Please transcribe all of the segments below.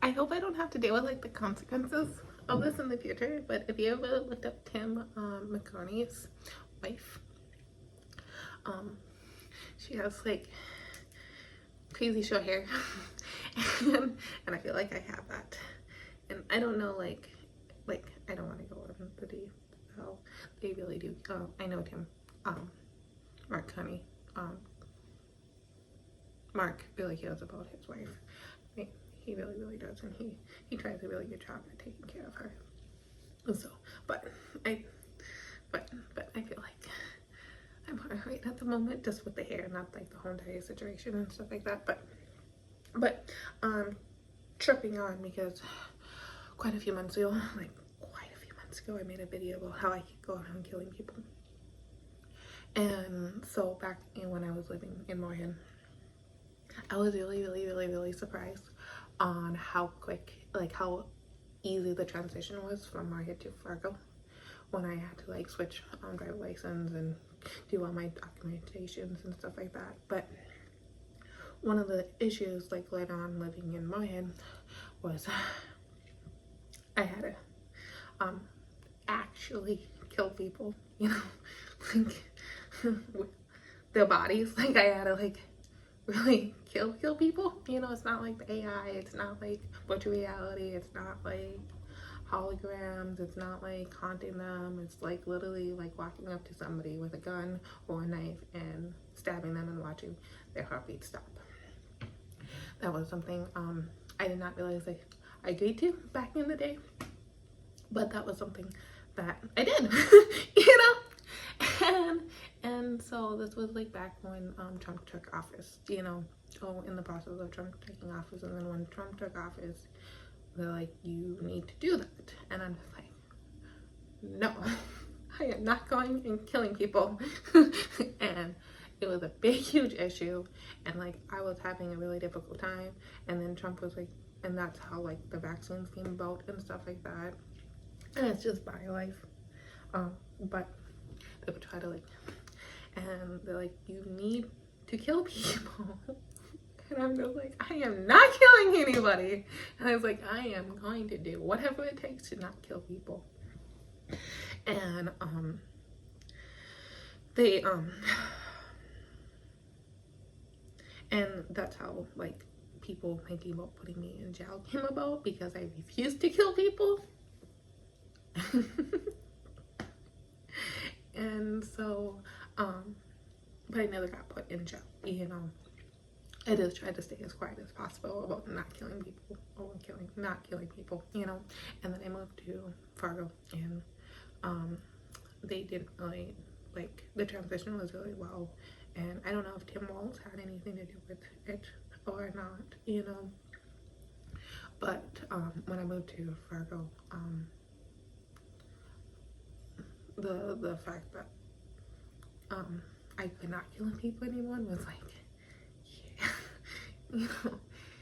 I hope I don't have to deal with like the consequences of this in the future. But if you ever looked up Tim McConaughey's wife, um, she has like crazy short hair, and I feel like I have that. And I don't know, like I don't want to go into the how they really do. I know Tim, Mark Honey, Mark really cares about his wife. He really does, and he tries a really good job at taking care of her. So, but I feel like I'm alright at the moment, just with the hair, not like the whole entire situation and stuff like that. But tripping on because quite a few months ago, I made a video about how I could go around killing people. And so back when I was living in Morehead, I was really surprised on how quick, like how easy the transition was from Morehead to Fargo when I had to like switch driver license and do all my documentations and stuff like that. But one of the issues like later on living in Morehead was I had to actually kill people, you know, like with their bodies. Like I had to like really kill people, you know. It's not like the AI, it's not like virtual reality, it's not like holograms, it's not like haunting them. It's like literally like walking up to somebody with a gun or a knife and stabbing them and watching their heartbeat stop. That was something I did not realize I agreed to back in the day, but that was something that I did, you know. And so this was like back when Trump took office, you know. So in the process of Trump taking office, and then when Trump took office, they're like, you need to do that. And I'm just like, no, I am not going and killing people. And it was a big, huge issue. And like, I was having a really difficult time. And then Trump was like, and that's how like the vaccines came about and stuff like that. And it's just my life. But they would try to like, and they're like, you need to kill people. And I'm just like, I am not killing anybody. And I was like, I am going to do whatever it takes to not kill people. And they and that's how like people thinking about putting me in jail came about, because I refused to kill people. And so but I never got put in jail, you know. I just tried to stay as quiet as possible about not killing people, not killing people, you know. And then I moved to Fargo, and they didn't really, like, the transition was really well. And I don't know if Tim Walz had anything to do with it or not, you know. But when I moved to Fargo, the fact that I could not kill people anymore was like, yeah, you know,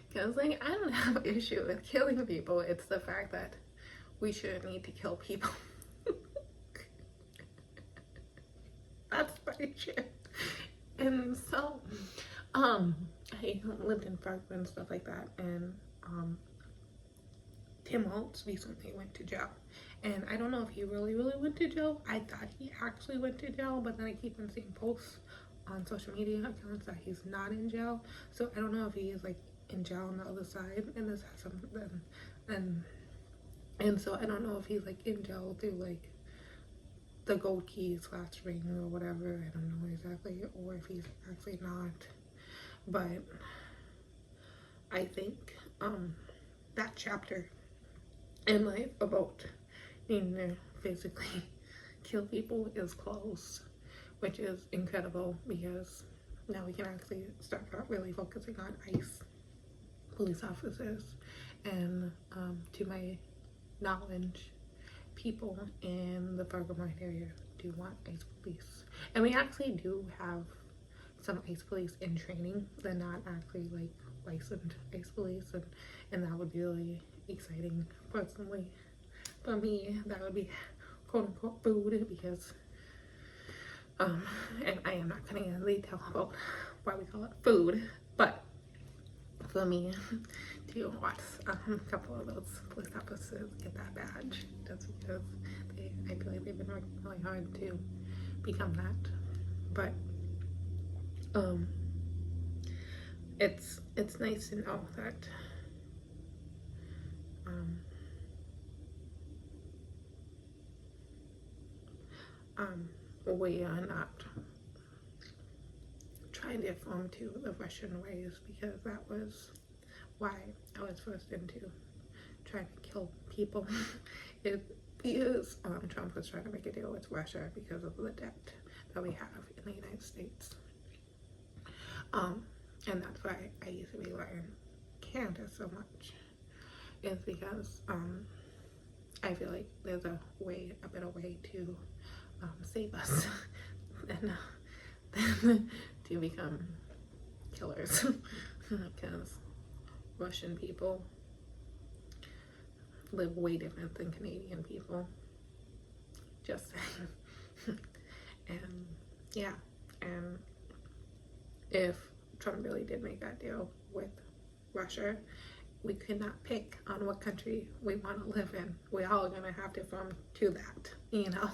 because like I don't have an issue with killing people. It's the fact that we shouldn't need to kill people. That's my shit. And so I lived in Fargo and stuff like that, and Tim Walz recently went to jail. And I don't know if he really went to jail. I thought he actually went to jail, but then I keep on seeing posts on social media accounts that he's not in jail. So I don't know if he is like in jail on the other side, and this has something, and so I don't know if he's like in jail through like the gold key / ring or whatever. I don't know exactly, or if he's actually not. But I think that chapter in life about needing to physically kill people is closed, which is incredible, because now we can actually start really focusing on ICE police officers. And to my knowledge, people in the Fargo area do want ICE police, and we actually do have some ICE police in training. They're not actually like licensed ICE police, and that would be really exciting personally for me. That would be quote unquote food, because and I am not gonna really tell about why we call it food, but for me to watch a couple of those police officers get that badge, just because I feel like they've been working really hard to become that. But it's nice to know that we are not trying to conform to the Russian ways, because that was why I was forced into trying to kill people. Because Trump was trying to make a deal with Russia because of the debt that we have in the United States. And that's why I used to be in Canada so much, is because I feel like there's a better way to save us than to become killers. Because Russian people live way different than Canadian people. Just saying. And yeah, and if Trump really did make that deal with Russia, we could not pick on what country we want to live in. We're all gonna have to conform to that, you know.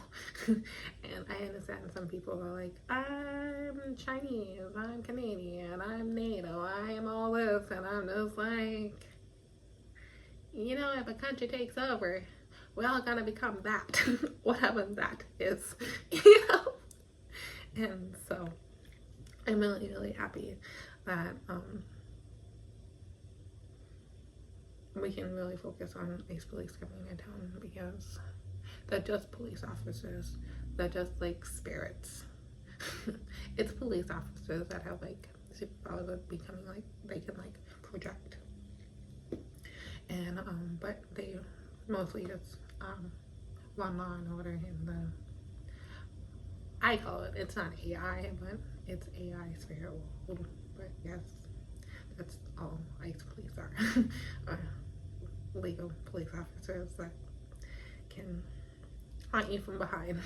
And I understand some people are like, I'm Chinese, I'm Canadian, I'm NATO, I am all this, and I'm just like, you know, if a country takes over, we're all gonna become that. Whatever that is, you know. And so I'm really, really happy that we can really focus on these police coming into town, because they're just police officers. They're just like spirits. It's police officers that have like superpowers of becoming like, they can like project. And but they mostly just run law and order in the, I call it, it's not AI, but it's AI spirit world. But yes, that's all ICE police are. Legal police officers that can hunt you from behind.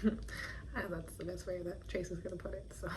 That's the best way that Tracy's gonna put it, so